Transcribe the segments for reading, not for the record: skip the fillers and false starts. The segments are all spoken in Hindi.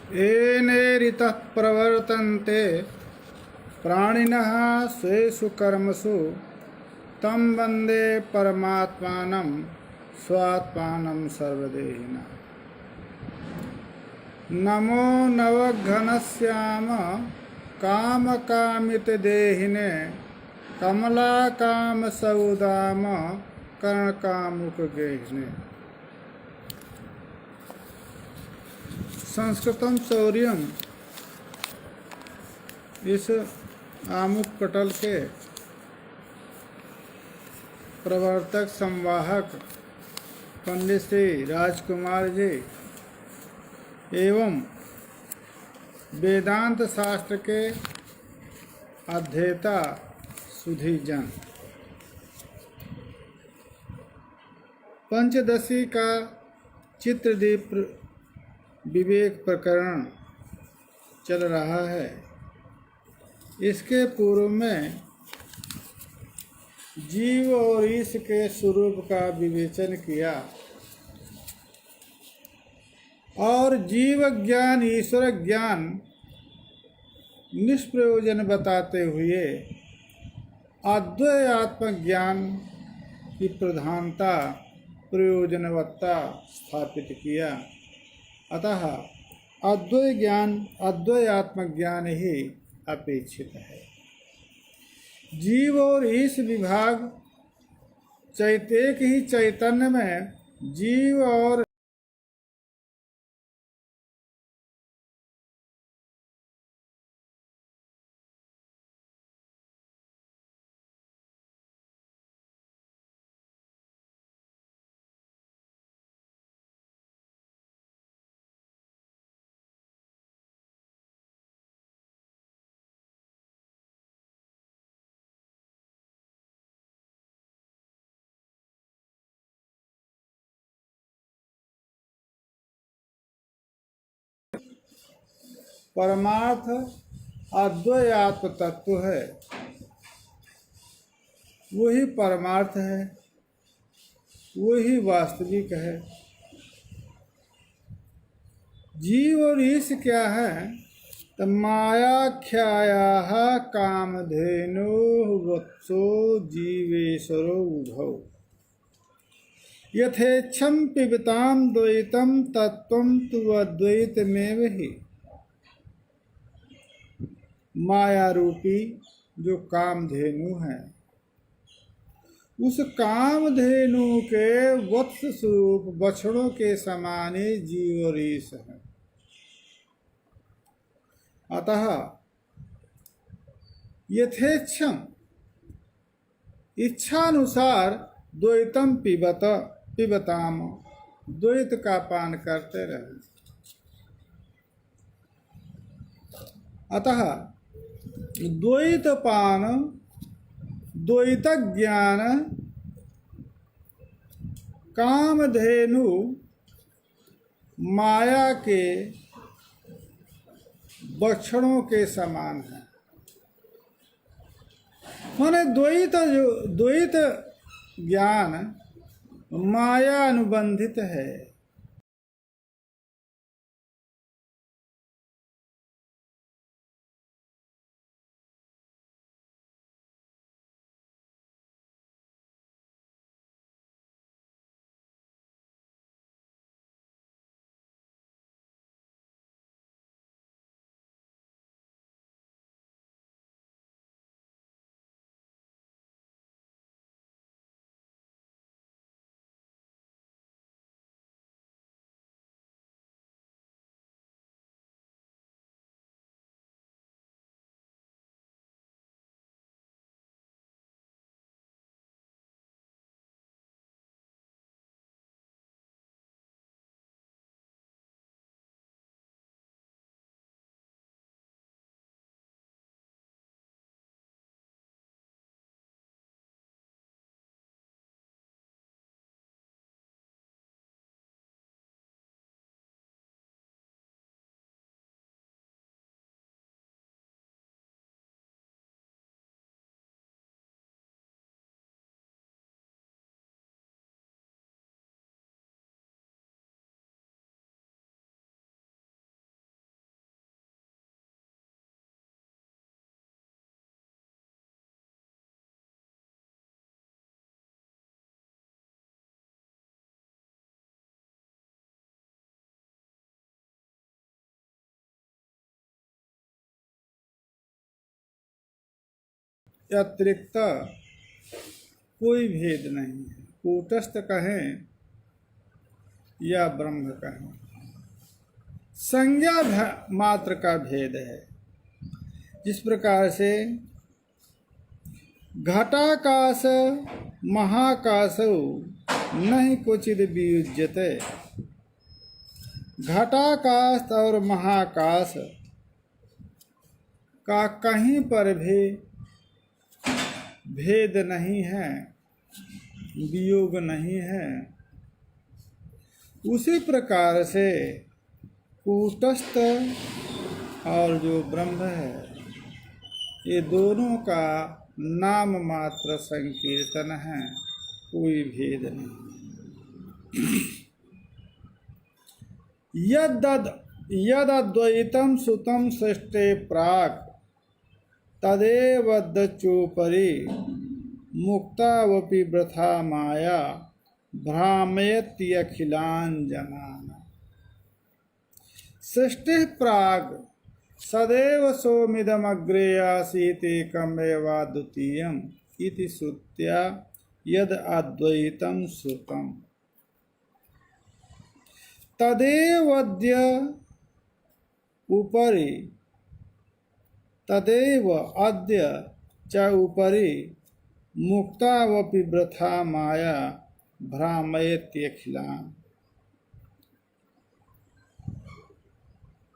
येनेरितः प्रवर्तन्ते प्राणिनः स्वेषु कर्मसु तं वन्दे परमात्मानं स्वात्मानं सर्वदेहिनः। नमो नवघनश्याम कामकामितदेहिने कमलाकामसौदाम कर्णकामुकगेहिने। संस्कृतम चौर्यम, इस आमुख पटल के प्रवर्तक संवाहक पंडित श्री राजकुमार जी एवं वेदांत शास्त्र के अध्येता सुधीजन। पंचदशी का चित्रदीप विवेक प्रकरण चल रहा है। इसके पूर्व में जीव और ईश के स्वरूप का विवेचन किया और जीव ज्ञान ईश्वर ज्ञान निष्प्रयोजन बताते हुए अद्वैत आत्मज्ञान की प्रधानता प्रयोजनवत्ता स्थापित किया। अतः अद्वैत आत्मज्ञान ही अपेक्षित है। जीव और ईश विभाग एक ही चैतन्य में जीव और परमार्थ अद्वैत तत्व है, वही परमार्थ है, वही वास्तविक है। जीव और ईश क्या है? तो मायाख्यायाः कामधेनु वत्सो जीवेश्वरो उभौ यथेच्छं पिबतां द्वैतं तत्त्वं तु अद्वैतमेव हि। माया रूपी जो कामधेनु है, उस कामधेनु के वत्स स्वरूप बछड़ों के समान ही जीव और ईश है। अतः यथेच्छम इच्छानुसार द्वैतम पिबताम, द्वैत का पान करते रहे। अतः द्वैत पान द्वैत ज्ञान कामधेनु माया के बछड़ों के समान है। माने द्वैत ज्ञान माया अनुबंधित है। अतिरिक्त कोई भेद नहीं है। कूटस्थ कहें या ब्रह्म कहें, संज्ञा मात्र का भेद है। जिस प्रकार से घटाकाश महाकाशौ नहीं क्वचिद वियुज्यते, घटाकाश और महाकाश का कहीं पर भी भेद नहीं है, वियोग नहीं है। उसी प्रकार से कूटस्थ और जो ब्रह्म है, ये दोनों का नाम मात्र संकीर्तन है, कोई भेद नहीं। यदद्वैतम सुतम सृष्टे प्राक् तदेवदचोपरि मुक्तावपि वृथा माया भ्रामयत्यखिलान् जनान्। सृष्टि प्राग सदैव सोमिदमग्रे आसीतेकमेवाद्वितीयम् इति श्रुत्या यद अद्वैतं श्रुतम् तदेवद्य उपरि तदेव अद्य च उपरि मुक्तावपि वृथा माया भ्रामयत्यखिलान्।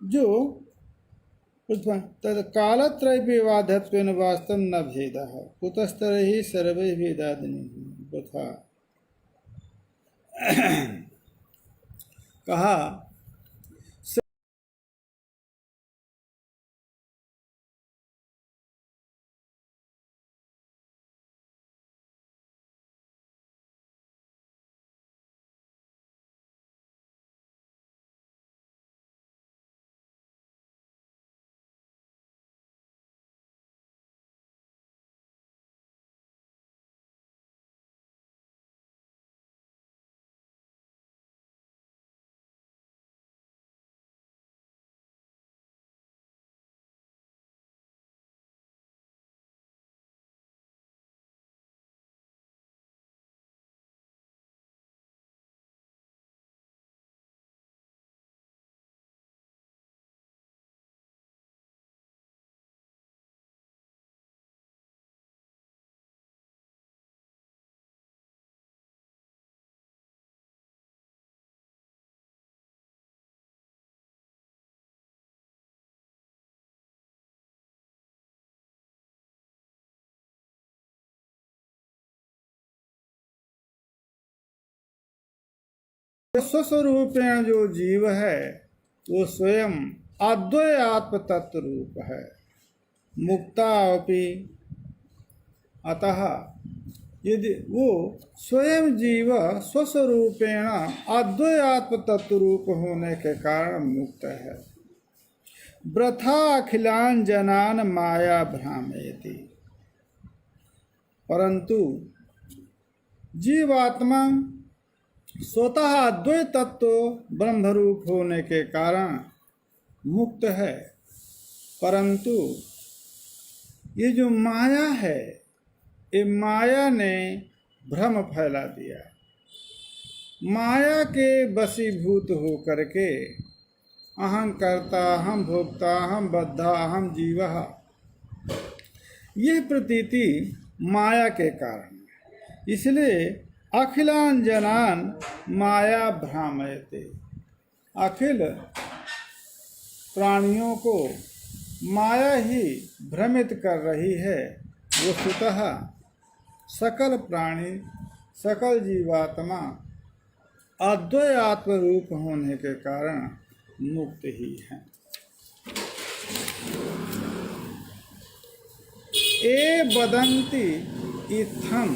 जो तद कालत्रय विवादत्वेन वास्तव न भेदः कुतस्तरहि सर्वैः भेदादीनि वृथा। कहा स्वस्वरूपेण जो जीव है वो स्वयं अद्वय आत्म तत्व रूप है। मुक्तावपि अतः यदि वो स्वयं जीव स्वस्वरूपेण अद्वय आत्म तत्व रूप होने के कारण मुक्त है। वृथा अखिलान जनान माया भ्रामयति, परंतु जीवात्मा स्वतः अद्वैत तत्व ब्रह्मरूप होने के कारण मुक्त है, परंतु ये जो माया है, ये माया ने भ्रम फैला दिया। माया के वशीभूत हो करके अहं कर्ता, अहम भोक्ता, अहम बद्धा, अहम जीवः, ये प्रतीति माया के कारण। इसलिए अखिलान जनान माया भ्रामयते, अखिल प्राणियों को माया ही भ्रमित कर रही है। वस्तुतः सकल प्राणी, सकल जीवात्मा अद्वय आत्म रूप होने के कारण मुक्त ही है। ए वदन्ति इत्थम्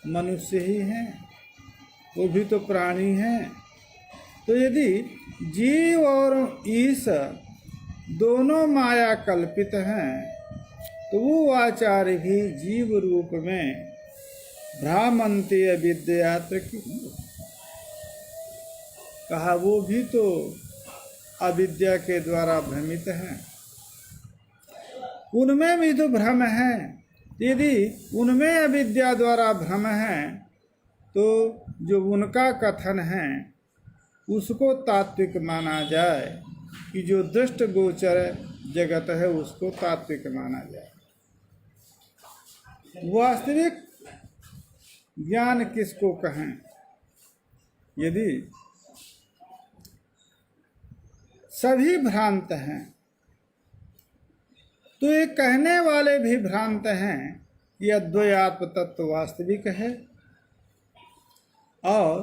मनुष्य ही हैं, वो भी तो प्राणी हैं। तो यदि जीव और ईश दोनों माया कल्पित हैं तो वो आचार्य भी जीव रूप में भ्रामन्ते अविद्यात्र की कहा, वो भी तो अविद्या के द्वारा भ्रमित हैं, उनमें भी तो भ्रम है। यदि उनमें अविद्या द्वारा भ्रम है तो जो उनका कथन है उसको तात्विक माना जाए, कि जो दृष्ट गोचर जगत है उसको तात्विक माना जाए। वास्तविक ज्ञान किसको कहें? यदि सभी भ्रांत हैं तो ये कहने वाले भी भ्रांत हैं कि अद्वैयात्म तत्व वास्तविक है और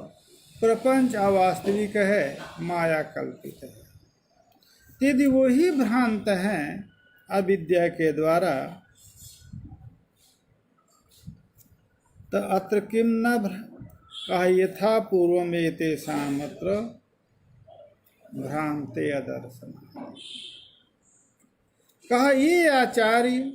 प्रपंच अवास्तविक है, माया कल्पित है। यदि वही भ्रांत हैं अविद्या के द्वारा, तो अत्र किम न कहा यथा पूर्व में तेषामत्र भ्रांते अदर्शन। कहा ये आचार्य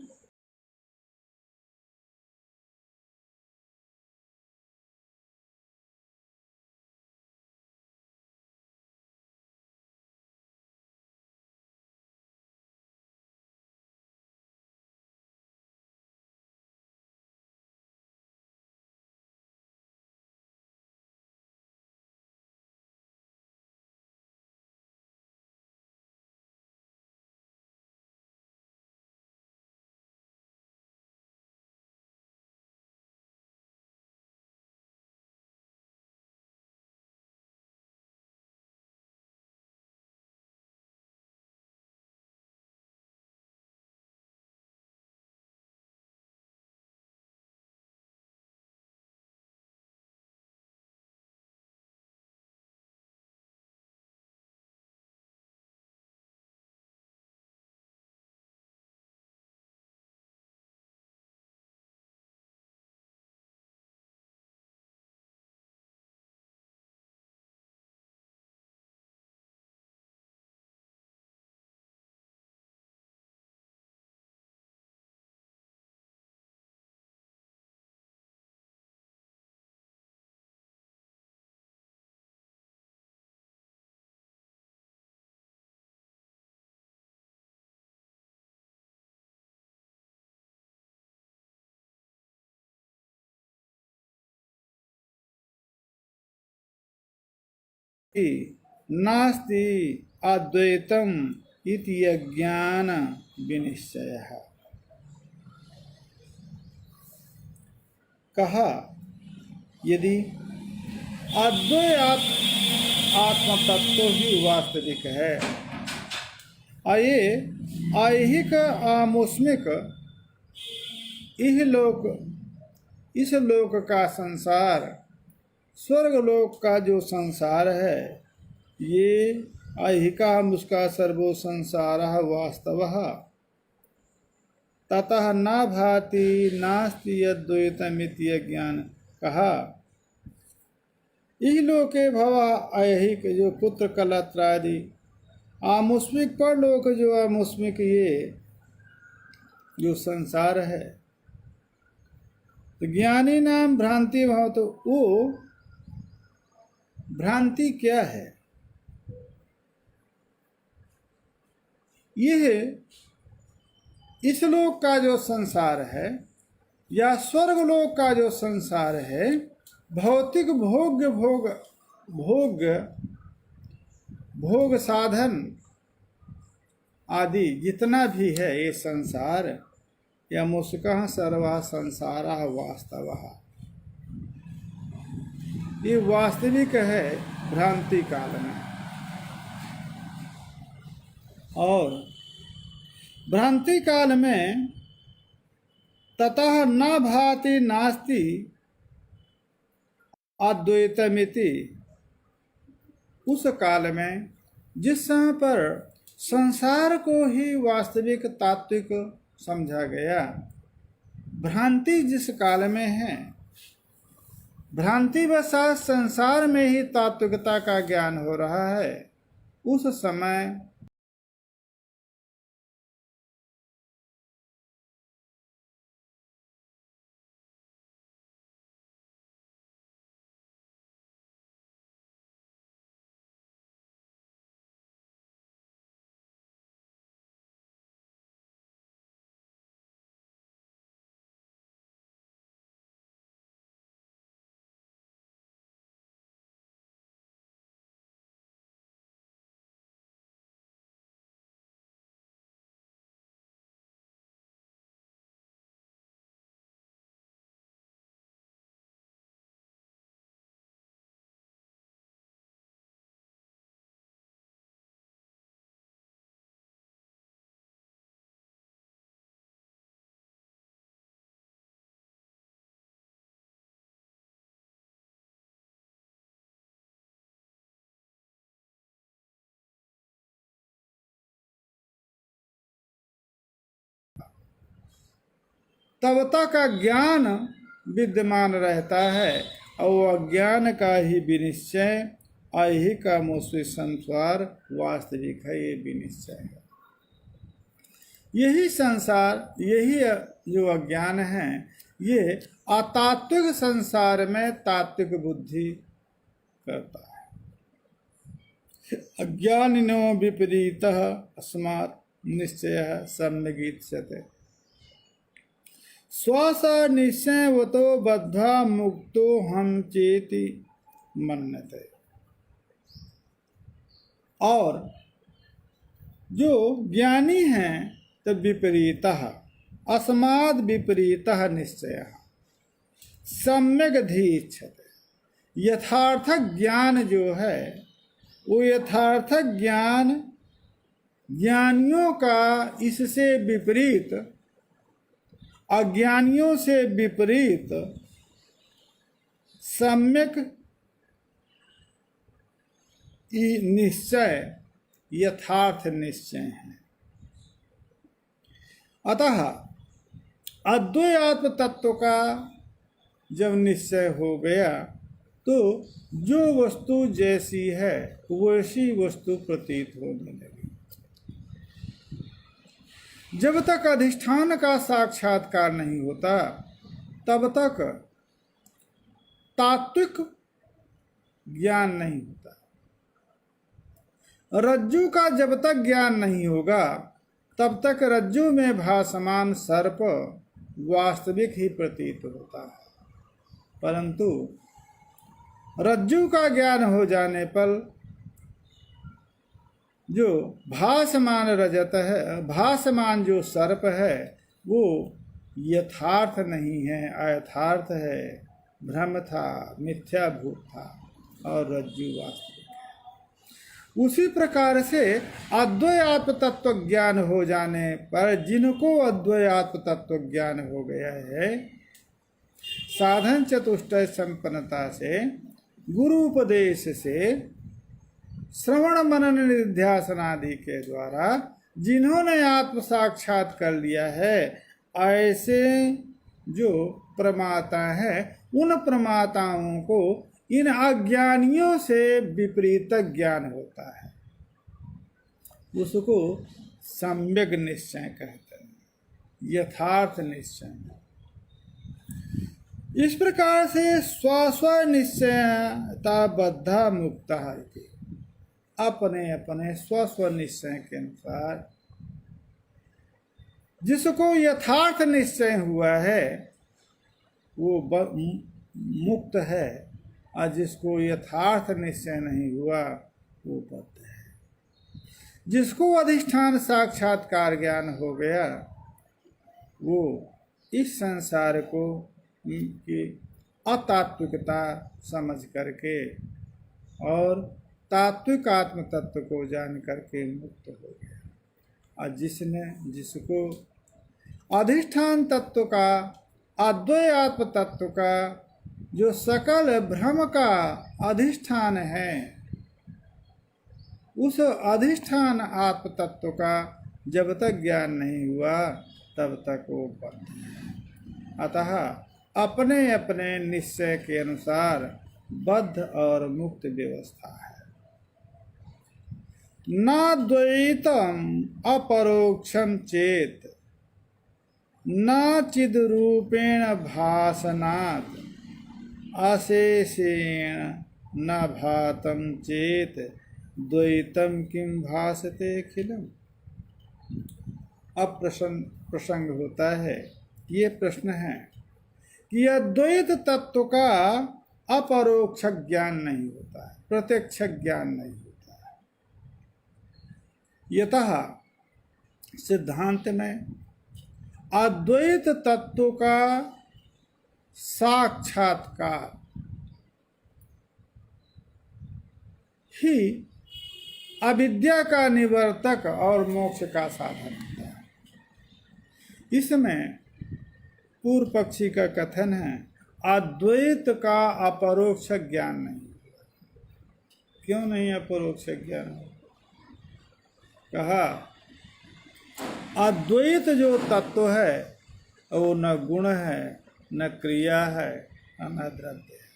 नास्ति अद्वैतम इति अज्ञान विनिश्चयः। कहा यदि अद्वैत आत्म तत्व ही वास्तविक है, ये ऐहिक आमुष्मिक इस लोक का संसार, स्वर्ग लोक का जो संसार है, ये ऐहिका मुस्का सर्वो संसार वास्तवः ततः न भाति नास्ति अद्वैतमिति अज्ञान। कहा इह लोके भवा ऐहिक जो पुत्र कलत्रादि, आमुष्मिक पर लोक जो आमुष्मिक ये जो संसार है, तो ज्ञानी नाम भ्रांति भाव। तो वो भ्रांति क्या है? यह इस लोक का जो संसार है या स्वर्ग लोक का जो संसार है, भौतिक भोग साधन आदि जितना भी है ये संसार, या मुस्कः सर्वा संसारः वास्तवः, ये वास्तविक है भ्रांति काल में। और भ्रांति काल में ततः न भाति नास्ति अद्वैतमिति, उस काल में जिस समय पर संसार को ही वास्तविक तात्विक समझा गया, भ्रांति जिस काल में है भ्रांतिवशात संसार में ही तात्विकता का ज्ञान हो रहा है, उस समय तवता का ज्ञान विद्यमान रहता है और अज्ञान का ही विनिश्चय ऐहिकामोस्मि संसार वास्तविक है, ये विनिश्चय है। यही संसार, यही जो अज्ञान है, ये अतात्विक संसार में तात्विक बुद्धि करता है। अज्ञानिनो विपरीतः अस्मात् निश्चयः सम्यगीच्यते श्वास निश्चयवतो बद्धा मुक्तो हम चेति मन्यते। और जो ज्ञानी हैं तो विपरीतः अस्माद् विपरीतः निश्चयः सम्यगधीच्छते। यथार्थ ज्ञान जो है वो यथार्थ ज्ञान ज्ञानियों का इससे विपरीत, अज्ञानियों से विपरीत सम्यक निश्चय यथार्थ निश्चय है। अतः अद्वैत तत्व का जब निश्चय हो गया तो जो वस्तु जैसी है वैसी वस्तु प्रतीत होने लगी। जब तक अधिष्ठान का साक्षात्कार नहीं होता तब तक तात्विक ज्ञान नहीं होता। रज्जु का जब तक ज्ञान नहीं होगा तब तक रज्जु में भासमान सर्प वास्तविक ही प्रतीत होता है, परंतु रज्जु का ज्ञान हो जाने पर जो भासमान रजत है, भासमान जो सर्प है वो यथार्थ नहीं है, अयथार्थ है, भ्रम था, मिथ्याभूत था और रज्जु वास्तविक है। उसी प्रकार से अद्वैत तत्व ज्ञान हो जाने पर जिनको अद्वैत तत्व ज्ञान हो गया है, साधन चतुष्टय संपन्नता से, गुरु उपदेश से, श्रवण मनन निध्यासन आदि के द्वारा जिन्होंने आत्म साक्षात कर लिया है, ऐसे जो प्रमाता है उन प्रमाताओं को इन अज्ञानियों से विपरीत ज्ञान होता है, उसको सम्यक निश्चय कहते हैं, यथार्थ निश्चय। इस प्रकार से स्व निश्चयता बद्धा मुक्ता है। अपने अपने स्व निश्चय के अनुसार जिसको यथार्थ निश्चय हुआ है वो मुक्त है, और जिसको यथार्थ निश्चय नहीं हुआ वो बद्ध है। जिसको अधिष्ठान साक्षात्कार ज्ञान हो गया वो इस संसार को की अतात्विकता समझ करके और तात्विक आत्म तत्व को जान करके मुक्त हो गया। और जिसको अधिष्ठान तत्व का, अद्वैत तत्व का जो सकल भ्रम का अधिष्ठान है, उस अधिष्ठान आत्म तत्व का जब तक ज्ञान नहीं हुआ तब तक वो बद्ध है। अतः अपने अपने निश्चय के अनुसार बद्ध और मुक्त व्यवस्था है। न द्वैतम अपरोक्षम चेत न चिद्रूपेण भासनात् अशेषेण न भातं चेत द्वैतम किम भासते खिलम। अब प्रसंग होता है, ये प्रश्न है कि यह द्वैत तत्व का अपरोक्ष ज्ञान नहीं होता है, प्रत्यक्ष ज्ञान नहीं होता है। यतः सिद्धांत में अद्वैत तत्व का साक्षात्कार ही अविद्या का निवर्तक और मोक्ष का साधन होता है। इसमें पूर्व पक्षी का कथन है अद्वैत का अपरोक्ष ज्ञान नहीं। क्यों नहीं अपरोक्ष ज्ञान? कहा अद्वैत जो तत्व है वो न गुण है, न क्रिया है, न द्रव्य है।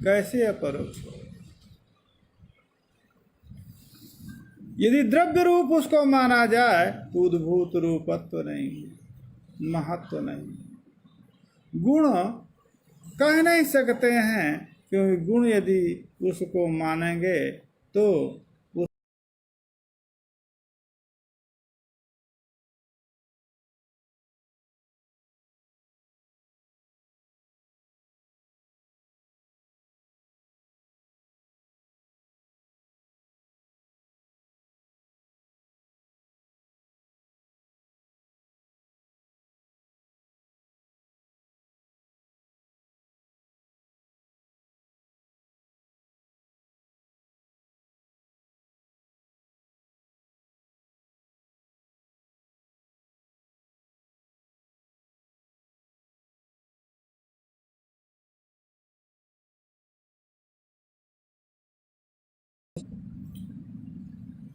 कैसे अपरोक्ष हो? यदि द्रव्य रूप उसको माना जाए तो उद्भूत रूपत्व नहीं, महत्व नहीं। गुण कह नहीं सकते हैं, क्योंकि गुण यदि उसको मानेंगे तो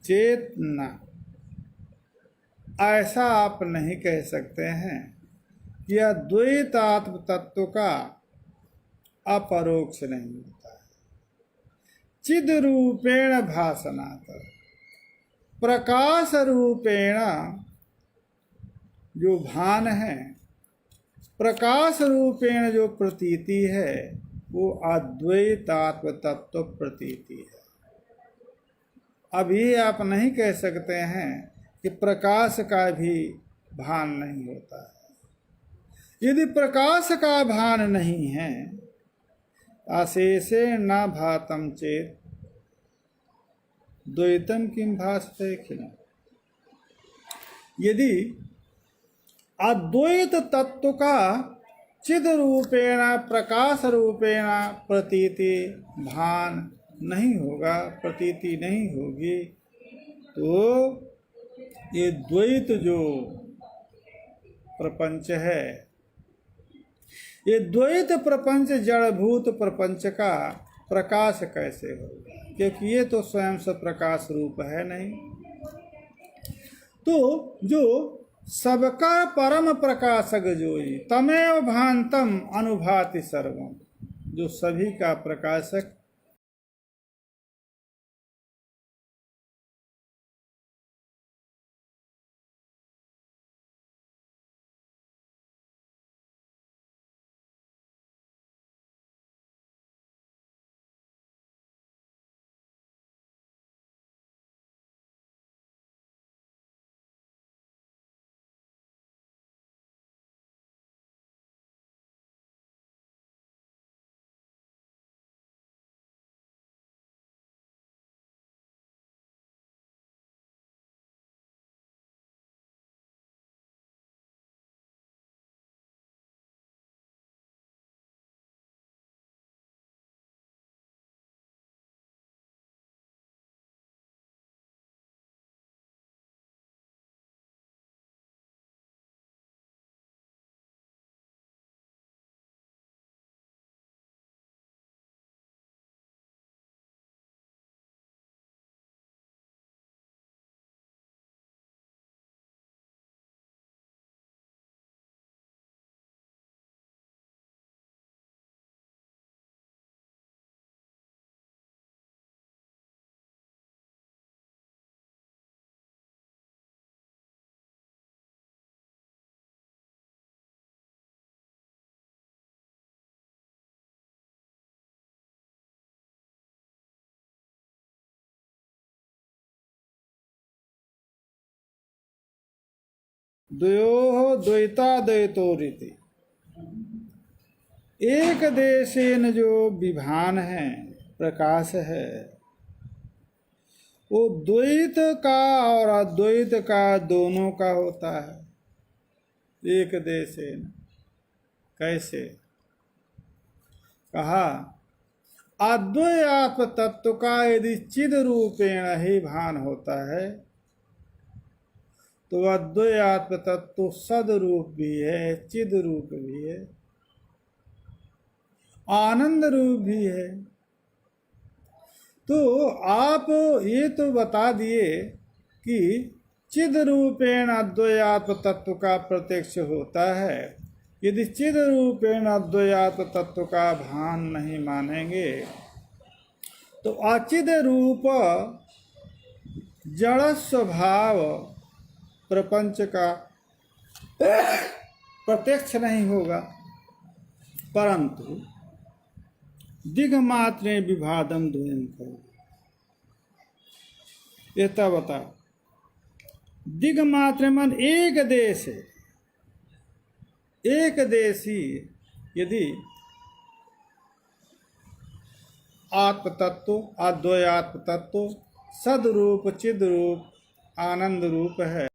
चेतना ऐसा आप नहीं कह सकते हैं कि यह द्वैतात्म तत्व का अपरोक्ष नहीं होता है। चिद रूपेण भासनात्, प्रकाश रूपेण जो भान है, प्रकाश रूपेण जो प्रतीति है, वो अद्वैतात्म तत्व प्रतीति है। अभी आप नहीं कह सकते हैं कि प्रकाश का भी भान नहीं होता है। यदि प्रकाश का भान नहीं है, अशेषे न भातम चेत द्वैतम किम भासते खिलम। यदि अद्वैत तत्व का चिद रूपेण प्रकाश रूपेण प्रतीति भान नहीं होगा, प्रतीति नहीं होगी, तो ये द्वैत जो प्रपंच है, ये द्वैत प्रपंच जड़भूत प्रपंच का प्रकाश कैसे होगा? क्योंकि ये तो स्वयं से प्रकाश रूप है नहीं। तो जो सबका परम प्रकाशक जोई तमेव भांतम अनुभाति सर्वम, जो सभी का प्रकाशक द्वयोः द्वैताद्वैतोरिति। एक देशेन जो विभान है, प्रकाश है, वो द्वैत का और अद्वैत का दोनों का होता है। एक देशेन कैसे? कहा अद्वैत तत्व का यदि चिद रूपेण ही भान होता है तो अद्वैत तत्व सदरूप भी है, चिद रूप भी है, आनंद रूप भी है। तो आप ये तो बता दिए कि चिद रूपेण अद्वैत तत्व का प्रत्यक्ष होता है। यदि चिद रूपेण अद्वैत तत्व का भान नहीं मानेंगे तो अचिद रूप जड़ स्वभाव प्रपंच का प्रत्यक्ष नहीं होगा, परंतु दिग्मात्रे विभादम द्वयं करो। ये तब बता, दिग्मात्र मन एक देश है, एक देशी यदि आत्म तत्व, अद्वैत तत्व सदरूप चिद रूप आनंद रूप है,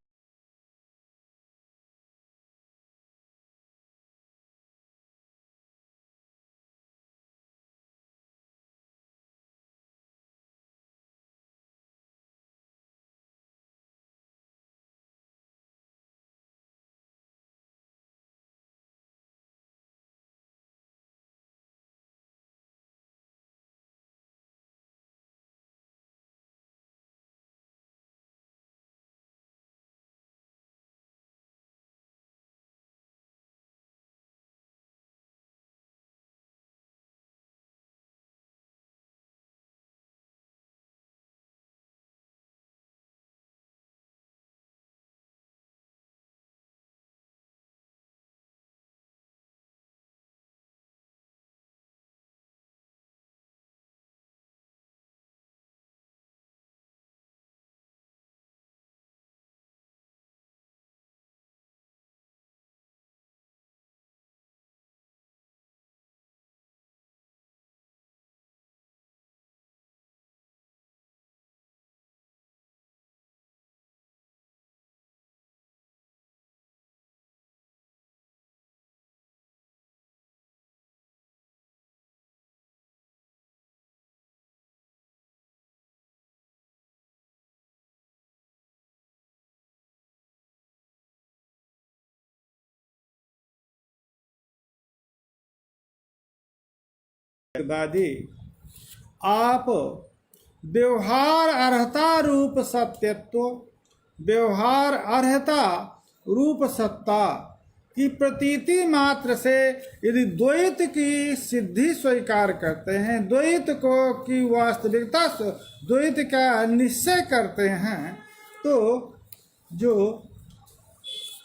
वादी आप व्यवहार अर्हता रूप सत्यत्व, व्यवहार अर्हता रूप सत्ता की प्रतीति मात्र से यदि द्वैत की सिद्धि स्वीकार करते हैं, द्वैत को की वास्तविकता से द्वैत का निश्चय करते हैं, तो जो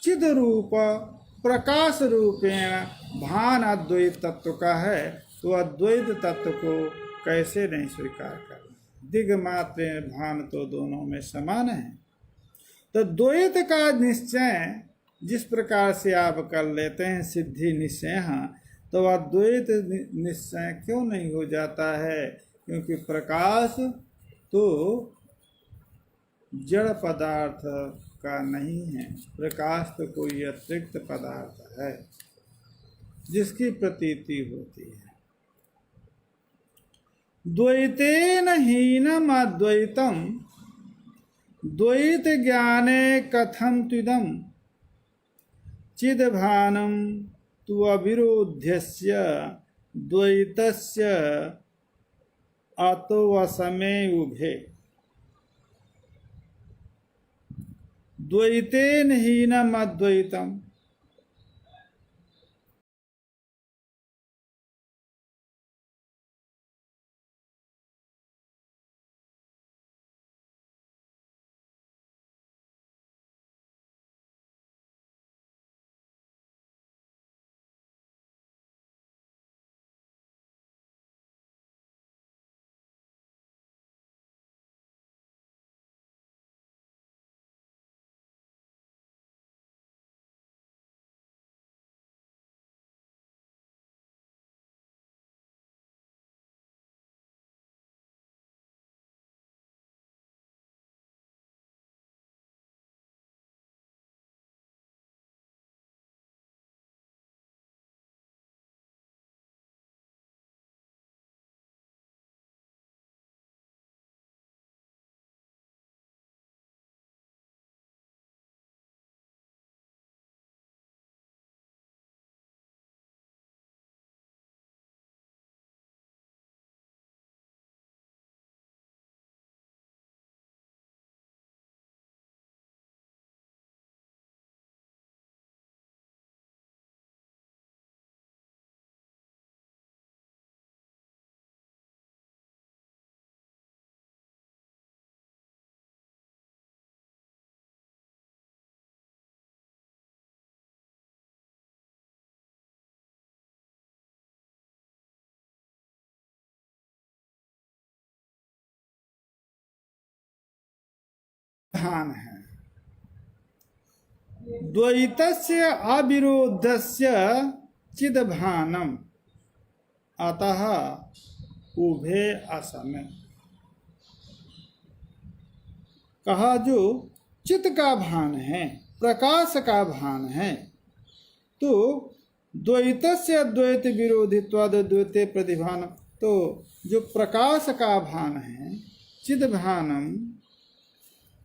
चिद रूप प्रकाश रूपेण भान अद्वैत तत्व का है, तो अद्वैत तत्व को कैसे नहीं स्वीकार करना? दिग्मात्र भान तो दोनों में समान है। तो द्वैत का निश्चय जिस प्रकार से आप कर लेते हैं सिद्धि निश्चय, तो अद्वैत निश्चय क्यों नहीं हो जाता है? क्योंकि प्रकाश तो जड़ पदार्थ का नहीं है, प्रकाश तो कोई अतिरिक्त पदार्थ है जिसकी प्रतीति होती है। द्वैतेन हीनम अद्वैतम द्वैत ज्ञाने कथम तुदम चिदभानम तु अविरोध्यस्य द्वैतस्य अतो असमे उभे। द्वैतेन हीनम अद्वैतम भान है। द्वैतस्य अविरोधस्य चिद भानम अतः उभे असम। कहा जो चित्त का भान है, प्रकाश का भान है, तो द्वैतस्य अद्वैत विरोधित्वाद द्वैते प्रतिभान, तो जो प्रकाश का भान है चिद भानम,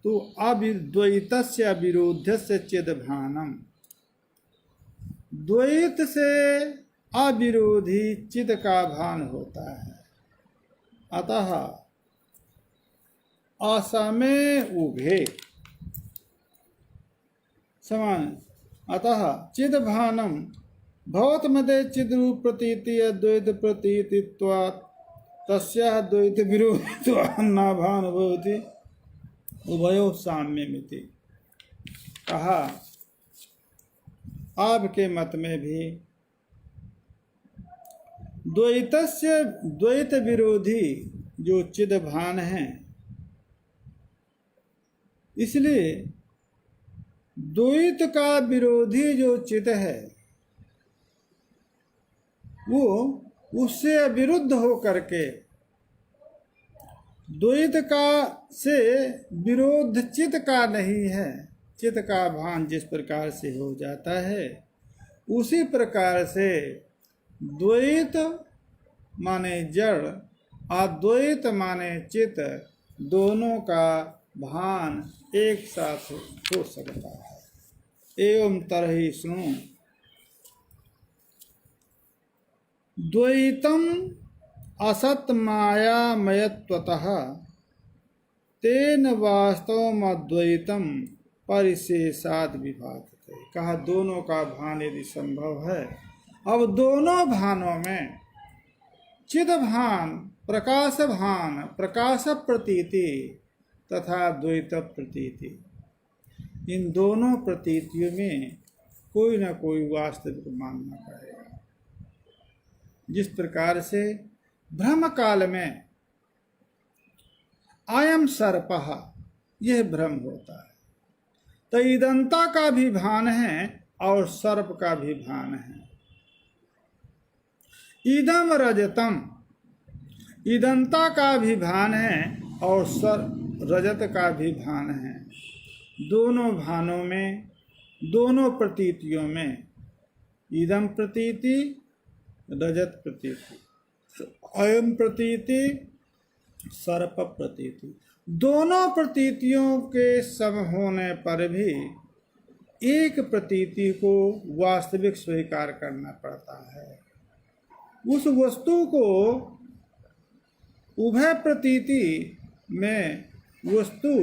तो अद्वैतस्य अविरोधस्य चिद भानम, द्वैत से अविरोधी चिद का भान होता है। अतः असमे उभे समान। अतः चिद भानम भवत मदे चिद्रूप प्रतीति अद्वैत प्रतीतित्वात् तस्याः द्वैत विरोधित्वात् न भान भवति उभयो साम्यमिति। कहा आपके मत में भी द्वैतस्य द्वैत विरोधी जो चिद भान है, इसलिए द्वैत का विरोधी जो चित है वो उससे विरुद्ध हो करके द्वैत का से विरोध चित का नहीं है। चित का भान जिस प्रकार से हो जाता है उसी प्रकार से द्वैत माने जड़, अद्वैत माने चित, दोनों का भान एक साथ हो सकता है। एवं तरहि सुनो द्वैतम असत मायामयत्वतः तेन वास्तवम अद्वैतम परिशेषाद विभागते। कहा दोनों का भान यदि संभव है, अब दोनों भानों में चिद भान, प्रकाश भान, प्रकाश प्रतीति तथा द्वैत प्रतीति, इन दोनों प्रतीतियों में कोई न कोई वास्तविक मानना पड़ेगा। जिस प्रकार से भ्रम काल में अयम सर्पः यह भ्रम होता है, तो ईदंता का भी भान है और सर्प का भी भान है। ईदम रजतम, ईदंता का भी भान है और रजत का भी भान है। दोनों भानों में, दोनों प्रतीतियों में, ईदम प्रतीति, रजत प्रतीति, अयम प्रतीति, सर्प प्रतीति, दोनों प्रतीतियों के सम होने पर भी एक प्रतीति को वास्तविक स्वीकार करना पड़ता है। उस वस्तु को उभय प्रतीति में वस्तु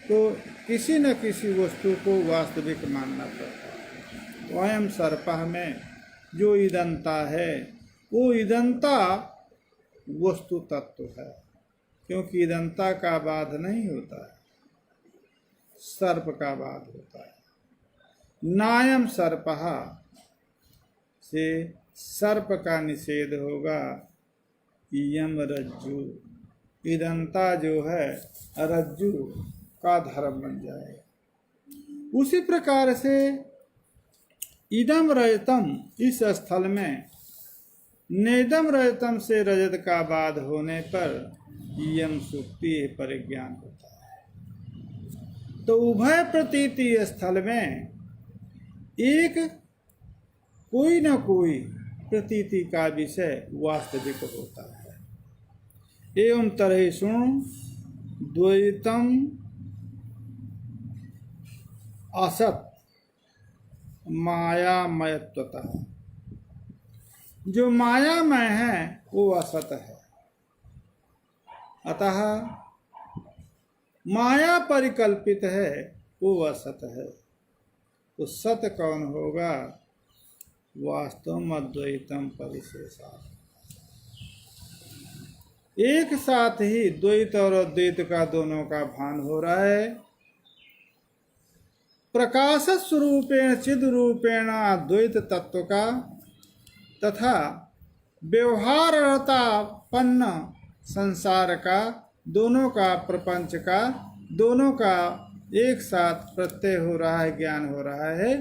को किसी न किसी वस्तु को वास्तविक मानना पड़ता है। तो अयम सर्पः में जो ईदंता है वो ईदंता वस्तु तत्व है, क्योंकि ईदंता का बाध नहीं होता है, सर्प का बाध होता है। नायम सर्पः से सर्प का निषेध होगा। यम रज्जु, ईदंता जो है रज्जु का धर्म बन जाएगा। उसी प्रकार से इदम रजतम, इस स्थल में नेदम रजतम से रजत का बाध होने पर यम सुक्ति परिज्ञान होता है। तो उभय प्रतीति स्थल में एक कोई न कोई प्रतीति का विषय वास्तविक होता है। एवं तरह सुनो द्वैतम असत मायामयत्वतः, जो मायामय है वो असत है, अतः माया परिकल्पित है वो असत है। तो सत कौन होगा? वास्तव अद्वैतम परिशेषा, एक साथ ही द्वैत और अद्वैत का दोनों का भान हो रहा है। प्रकाश स्वरूपेण चिद रूपेण अद्वैत तत्व का तथा व्यवहारतापन्न संसार का, दोनों का, प्रपंच का, दोनों का एक साथ प्रत्यय हो रहा है, ज्ञान हो रहा है,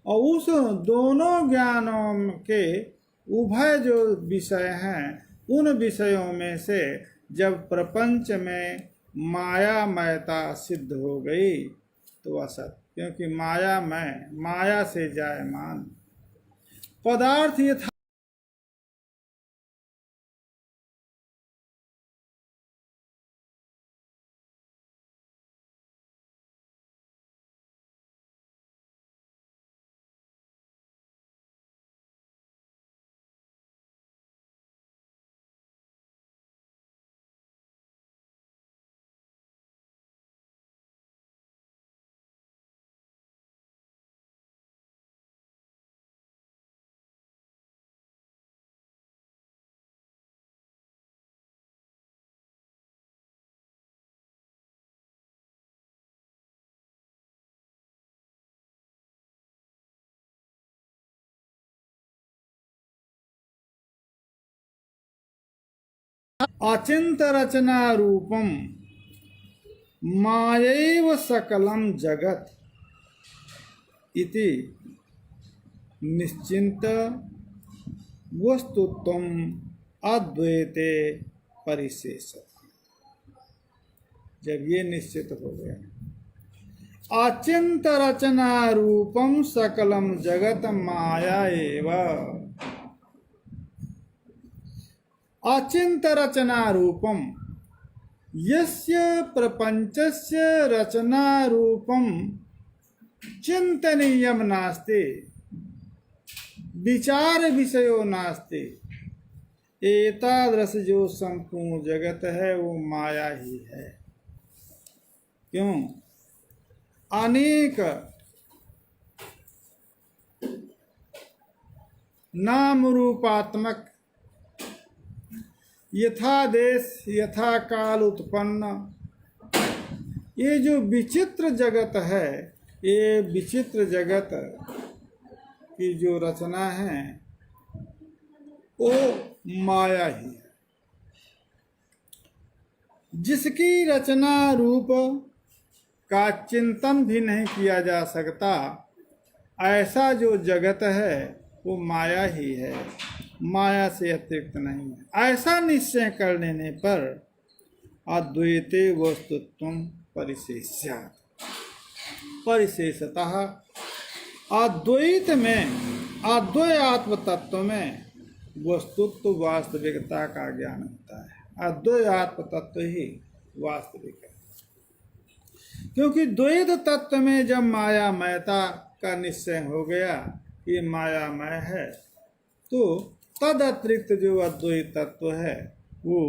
और उस दोनों ज्ञानों के उभय जो विषय हैं, उन विषयों में से जब प्रपंच में मायामयता सिद्ध हो गई तो असत, क्योंकि माया से जायमान पदार्थ यथा अचिंत रचना रूपम मायैव सकलम जगत इति निश्चिंत वस्तुत्वम अद्वैते परिशेष। जब ये निश्चित हो गया, अचिंत रचना रूपम सकलम जगत माया एव, अचिंत रचना रूपम यस्य प्रपंचस्य रचना रूपम चिंतनीयम नास्ति, विचार विषयो नास्ति, एतादृश जो संपूर्ण जगत है वो माया ही है। क्यों? अनेक नाम रूपात्मक यथा देश यथा काल उत्पन्न ये जो विचित्र जगत है, ये विचित्र जगत की जो रचना है वो माया ही है। जिसकी रचना रूप का चिंतन भी नहीं किया जा सकता, ऐसा जो जगत है वो माया ही है, माया से अतिरिक्त नहीं है। ऐसा निश्चय कर लेने पर अद्वैते वस्तुत्व परिशेष्यात्, परिशेषतः अद्वैत में, अद्वैत आत्म तत्व में वस्तुत्व वास्तविकता का ज्ञान होता है। अद्वैत आत्म तत्व ही वास्तविक है, क्योंकि द्वैत तत्व में जब मायामयता का निश्चय हो गया कि मायामय है, तो तद अतिरिक्त जो अद्वैत तत्व है वो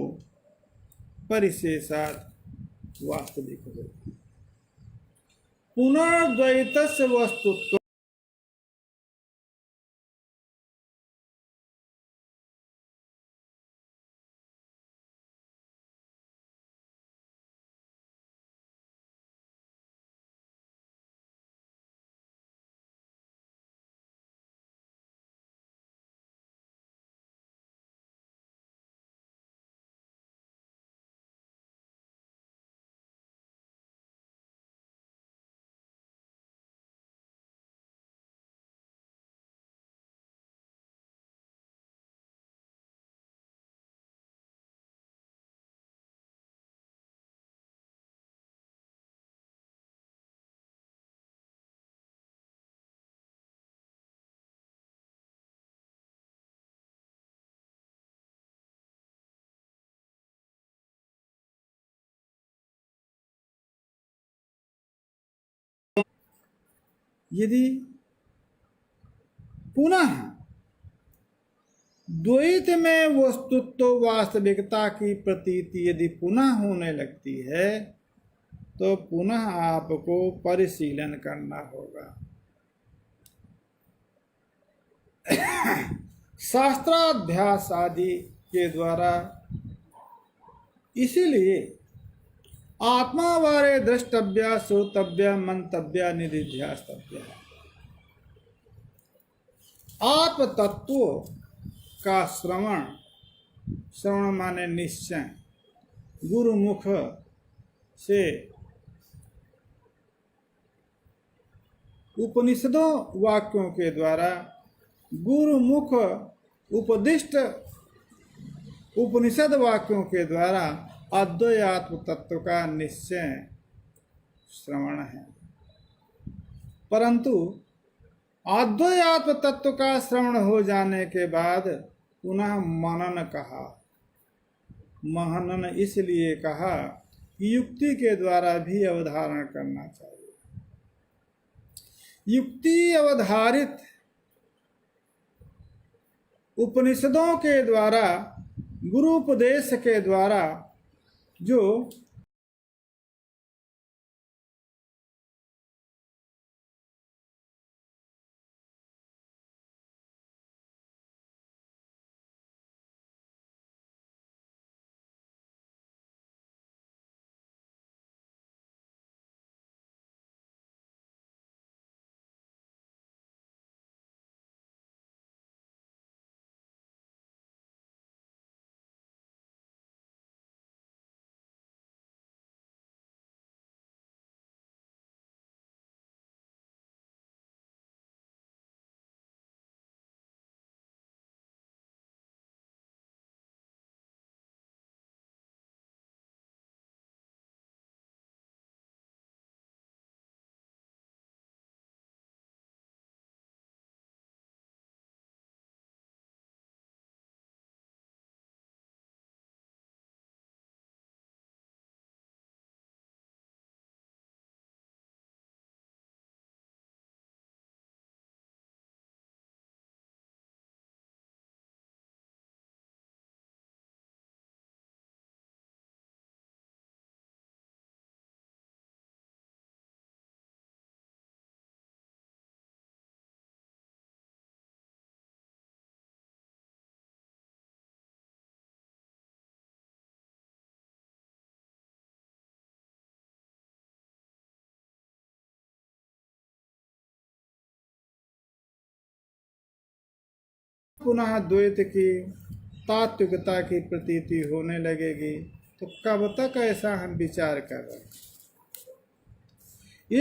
परिशेषात् वास्तविक हो गया। पुनर्द्वैतस्य वस्तुत्व यदि पुनः द्वैत में वस्तुत्व वास्तविकता की प्रतीति यदि पुनः होने लगती है तो पुनः आपको परिशीलन करना होगा। शास्त्राभ्यास आदि के द्वारा। इसीलिए आत्मा वारे द्रष्टव्य श्रोतव्य मंतव्य निधिध्यास्तव्य। आत्म तत्व का श्रवण, श्रवण माने निश्चय, गुरुमुख से उपनिषदों वाक्यों के द्वारा गुरुमुख उपदिष्ट उपनिषद वाक्यों के द्वारा अद्वैयात्म तत्व का निश्चय श्रवण है। परंतु अद्वैयात्म तत्व का श्रवण हो जाने के बाद पुनः मनन कहा। मनन इसलिए कहा कि युक्ति के द्वारा भी अवधारण करना चाहिए। युक्ति अवधारित उपनिषदों के द्वारा गुरु उपदेश के द्वारा जो पुनः द्वैत की तात्विकता की प्रतीति होने लगेगी, तो कब तक ऐसा हम विचार कर रहे हैं?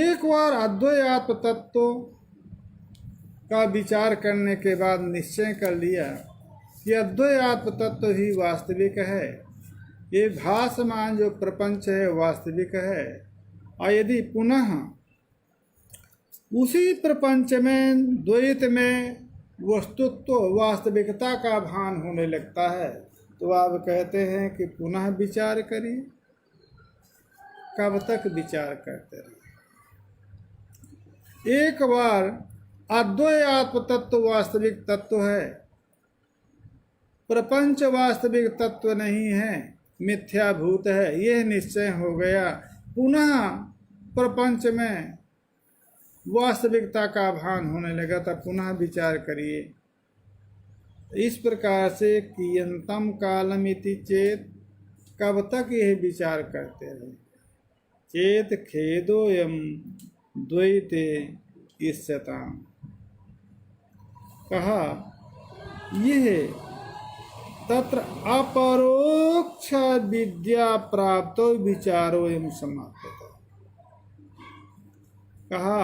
एक बार अद्वैयात्म तत्व का विचार करने के बाद निश्चय कर लिया कि अद्वैयात्म तत्व ही वास्तविक है, ये भासमान जो प्रपंच है वास्तविक है, और यदि पुनः उसी प्रपंच में द्वैत में वस्तुत्व वास्तविकता का भान होने लगता है, तो आप कहते हैं कि पुनः विचार करिए। कब तक विचार करते रहे? एक बार अद्वैयात्म तत्व वास्तविक तत्व है, प्रपंच वास्तविक तत्व नहीं है, मिथ्याभूत है, यह निश्चय हो गया, पुनः प्रपंच में वास्तविकता का भान होने लगा, तब पुनः विचार करिए। इस प्रकार से कियंतम कालमिति चेत, कब तक यह विचार करते रहे? चेत खेदोयम द्वैते इष्यताम, कहा यह तत्र अपरोक्ष विद्या प्राप्तो विचारोयम समाप्यते। कहा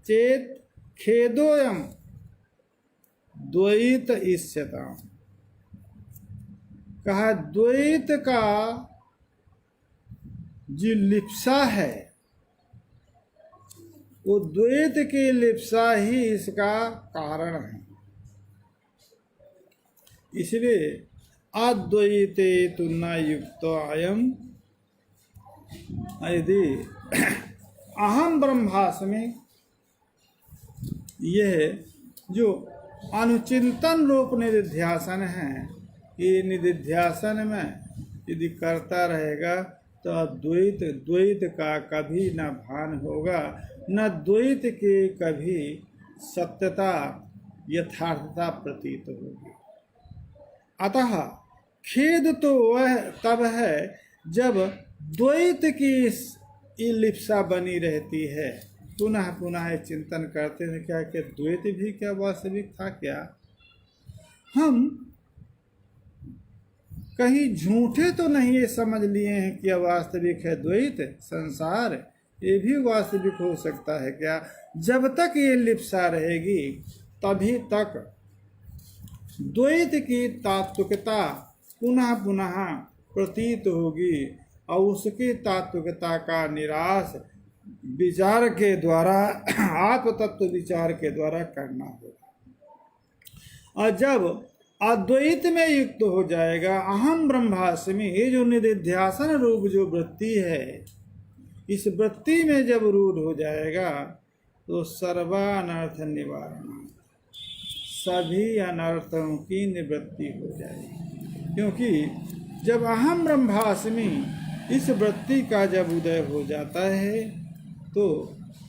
चेत खेदोयम द्वैत इष्यताम, कहा द्वैत का जो लिप्सा है, वो द्वैत की लिप्सा ही इसका कारण है। इसलिए अद्वैते तु न युक्तो अयम, यदि अहम ब्रह्मास्मि, यह जो अनुचिंतन रूप निधिध्यासन है, ये निधिध्यासन में यदि करता रहेगा तो द्वैत का कभी न भान होगा, न द्वैत की कभी सत्यता यथार्थता प्रतीत होगी। अतः खेद तो वह तब है जब द्वैत की लिप्सा बनी रहती है। पुनः पुनः चिंतन करते हैं क्या कि द्वैत भी क्या वास्तविक था क्या? हम कहीं झूठे तो नहीं ये समझ लिए हैं कि वास्तविक है द्वैत संसार, ये भी वास्तविक हो सकता है क्या? जब तक ये लिप्सा रहेगी तभी तक द्वैत की तात्विकता पुनः पुनः प्रतीत होगी और उसकी तात्विकता का निराश विचार के द्वारा आत्म तत्व विचार के द्वारा करना होगा। और जब अद्वैत में युक्त हो जाएगा, अहम ब्रह्मास्मि, ये जो निधिध्यासन रूप जो वृत्ति है, इस वृत्ति में जब रूढ़ हो जाएगा तो सर्वानर्थ निवारण, सभी अनर्थों की निवृत्ति हो जाएगी। क्योंकि जब अहम ब्रह्मास्मि इस वृत्ति का जब उदय हो जाता है तो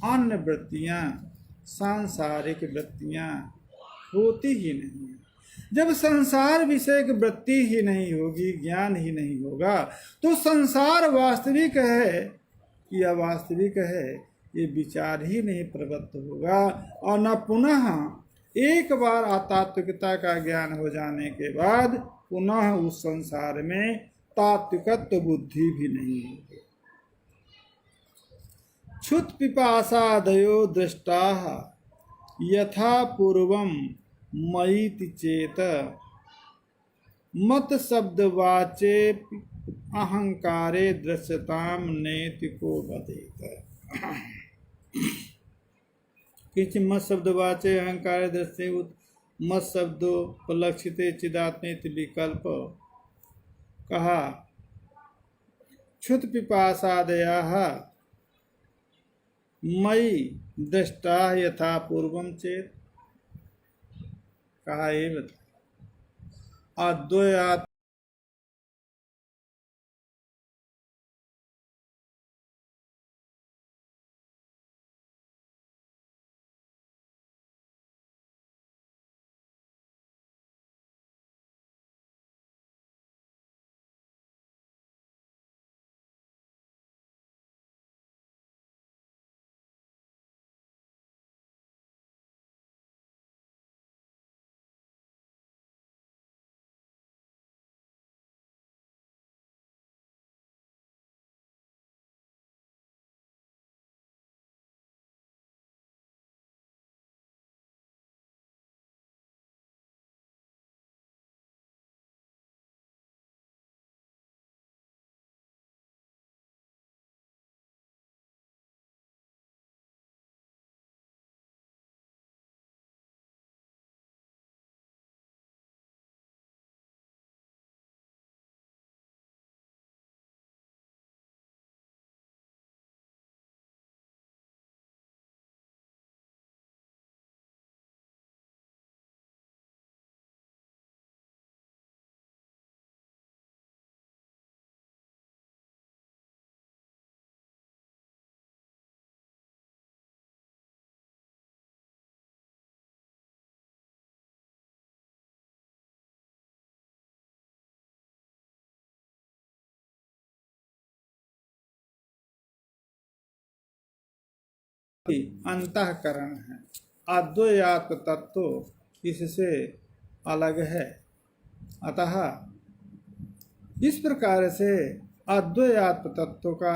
अन्य वृत्तियां, सांसारिक वृत्तियां होती ही नहीं। जब संसार विषय की वृत्ति ही नहीं होगी, ज्ञान ही नहीं होगा, तो संसार वास्तविक है कि अवास्तविक है ये विचार ही नहीं प्रवृत्त होगा। और न पुनः एक बार अतात्विकता का ज्ञान हो जाने के बाद पुनः उस संसार में तात्विकत्व बुद्धि भी नहीं होगी। क्षुत पिपासादयो दृष्टाः यथा पूर्वम मयीति चेत मत शब्दवाचे अहंकारे दृश्यताम नेति को बदेत। किंच मत शब्दवाचे अहंकारे दृश्य मत शब्दोपलक्षिते चिदात्मेति विकल्प कहा। क्षुत पिपासादयाः मयि दृष्टा यथा पूर्वम चेत, कहा ये बता। अद्वैत अंतःकरण है, अद्वैत तत्व इससे अलग है। अतः इस प्रकार से अद्वैत तत्व का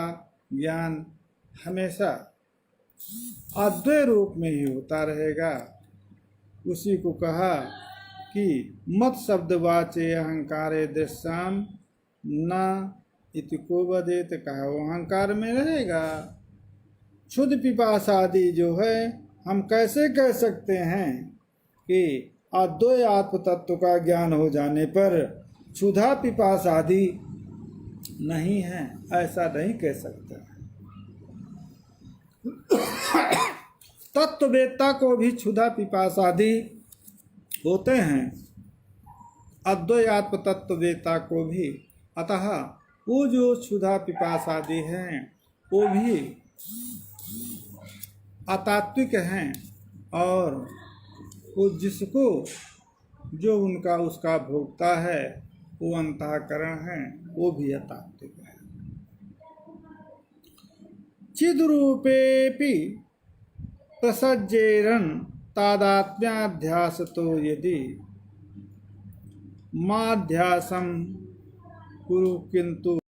ज्ञान हमेशा अद्वैत रूप में ही होता रहेगा। उसी को कहा कि मत शब्दवाचे अहंकारे दृश्याम न इति को वदेत, कहा वो अहंकार में रहेगा। क्षुद्र पिपासादि जो है, हम कैसे कह सकते हैं कि अद्वैत आत्म तत्व का ज्ञान हो जाने पर क्षुधा पिपास आदि नहीं है, ऐसा नहीं कह सकते। तत्ववेत्ता को भी क्षुधा पिपास आदि होते हैं, अद्वैत आत्म तत्ववेत्ता को भी। अतः वो जो क्षुधा पिपास आदि हैं वो भी अतात्विक हैं, और वो जिसको जो उनका उसका भोगता है वो अंतःकरण है, वो भी अतात्विक है। चिद्रूपेपि प्रसज्जेरन तादात्म्याध्यास तो यदि माध्यासम कुरु किंतु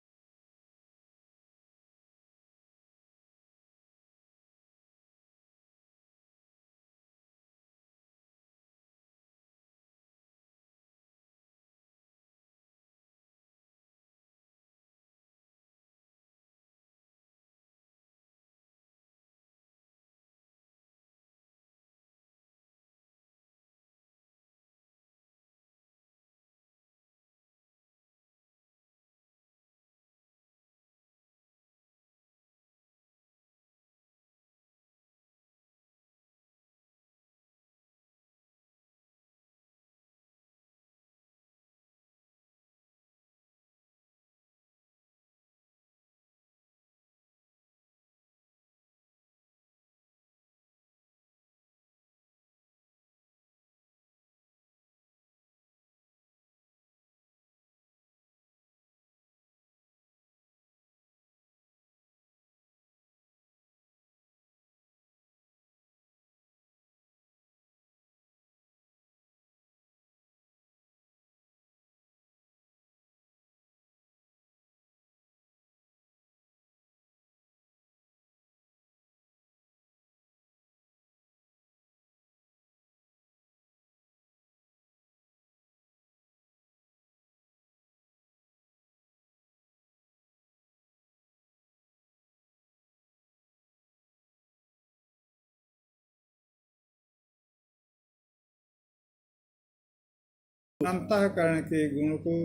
अंतःकरण के गुण को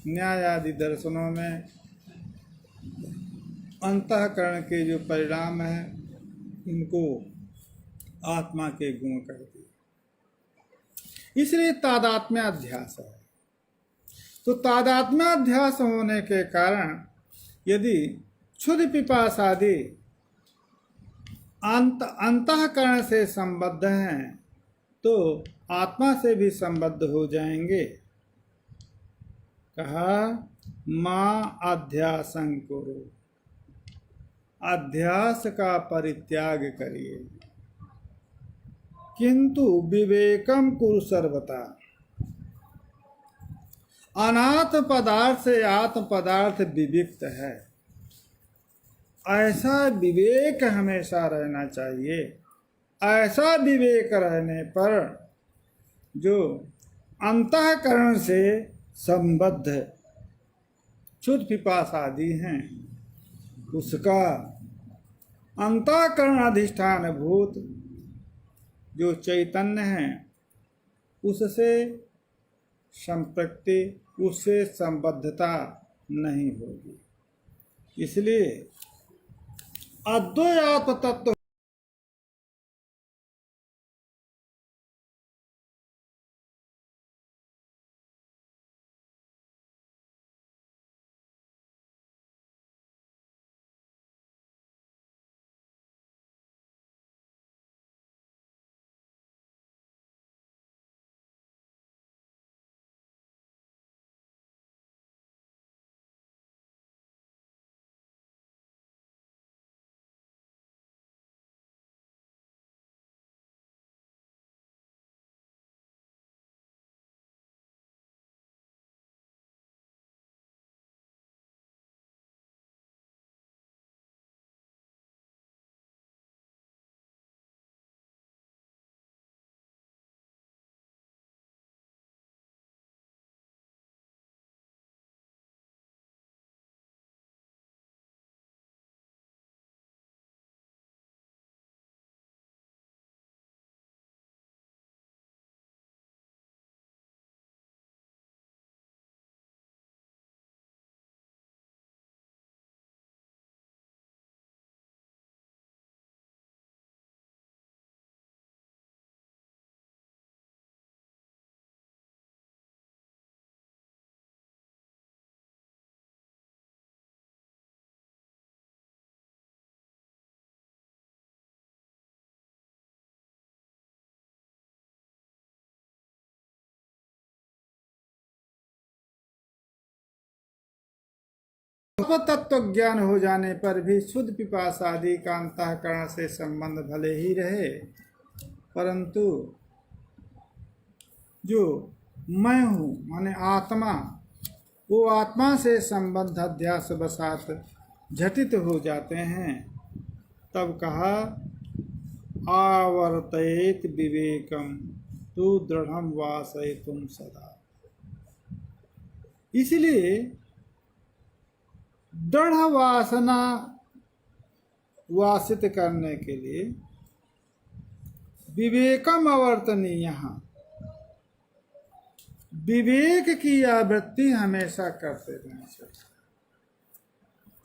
न्याय आदि दर्शनों में अंतःकरण के जो परिणाम हैं उनको आत्मा के गुण कहते हैं। इसलिए तादात्म्याध्यास है। तो तादात्म्याध्यास होने के कारण यदि क्षुद्र पिपासादि अंतःकरण से संबद्ध हैं तो आत्मा से भी संबद्ध हो जाएंगे। कहा माँ अध्यासं करो, अध्यास का परित्याग करिए, किंतु विवेकम कुरु सर्वथा। अनात्म पदार्थ से आत्म पदार्थ विविक्त है, ऐसा विवेक हमेशा रहना चाहिए। ऐसा विवेक रहने पर जो अंतःकरण से संबद्ध क्षुद्र पिपास आदि हैं उसका अंतःकरण अधिष्ठान भूत जो चैतन्य है उससे संपृक्ति, उससे संबद्धता नहीं होगी। इसलिए अद्वैत आत्म तत्व तत्व ज्ञान हो जाने पर भी शुद्ध पिपासा आदि का अंतःकरण से संबंध भले ही रहे, परंतु जो मैं हूँ माने आत्मा, वो आत्मा से संबंध अध्यास वसात झटित हो जाते हैं। तब कहा आवर्तयेत विवेकम तु दृढ़म वासयितुम सदा। इसलिए दृढ़ वासना वासित करने के लिए विवेकम अवर्तनीय, विवेक की आवृत्ति हमेशा करते रहना चाहिए।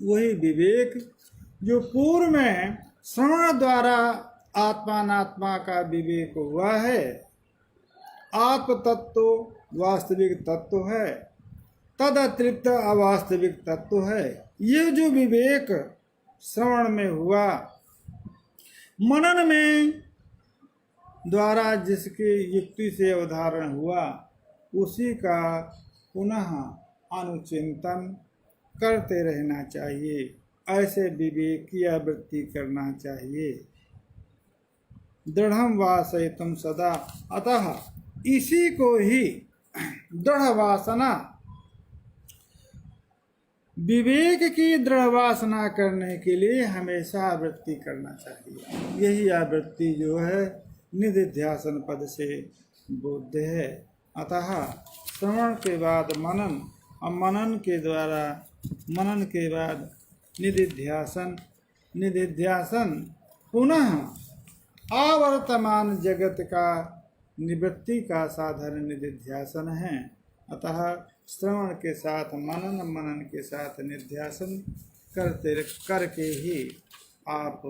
वही विवेक जो पूर्व में श्रवण द्वारा आत्मानात्मा का विवेक हुआ है, आत्म तत्व वास्तविक तत्व है, तद अतिरिक्त अवास्तविक तत्व है। ये जो विवेक श्रवण में हुआ, मनन में द्वारा जिसकी युक्ति से अवधारण हुआ, उसी का पुनः अनुचिंतन करते रहना चाहिए। ऐसे विवेक की आवृत्ति करना चाहिए। दृढ़म वासयितुम सदा। अतः इसी को ही दृढ़ वासना, विवेक की दृढ़ वासना करने के लिए हमेशा आवृत्ति करना चाहिए। यही आवृत्ति जो है निधिध्यासन पद से बोध्य है। अतः श्रवण के बाद मनन और मनन के बाद निधिध्यासन, निधिध्यासन पुनः आवर्तमान जगत का निवृत्ति का साधन निधिध्यासन है। अतः श्रवण के साथ मनन के साथ निध्यासन करके ही आप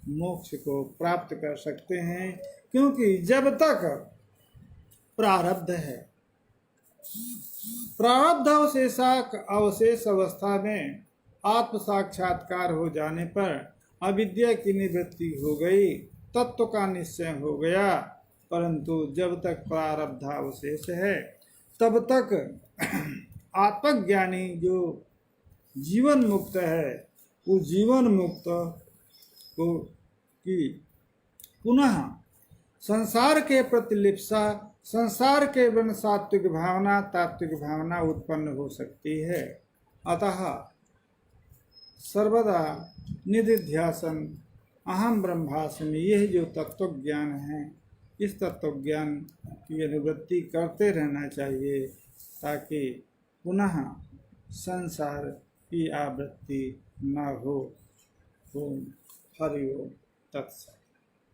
मोक्ष को प्राप्त कर सकते हैं, क्योंकि जब तक प्रारब्ध है, प्रारब्ध अवशेष अवस्था में आत्म साक्षात्कार हो जाने पर अविद्या की निवृत्ति हो गई, तत्व का निश्चय हो गया। परंतु जब तक प्रारब्ध अवशेष है तब तक आत्मज्ञानी जो जीवन मुक्त है, वो जीवन मुक्त को की पुनः संसार के प्रति लिप्सा, संसार के वर्ण सात्विक भावना, तात्विक भावना उत्पन्न हो सकती है। अतः सर्वदा निधिध्यासन, अहम ब्रह्मास्मि, यह जो तत्व ज्ञान है, इस तत्व ज्ञान की अनुवृत्ति करते रहना चाहिए, ताकि पुनः संसार की आवृत्ति न हो। ओम हरि ओम तत्सत।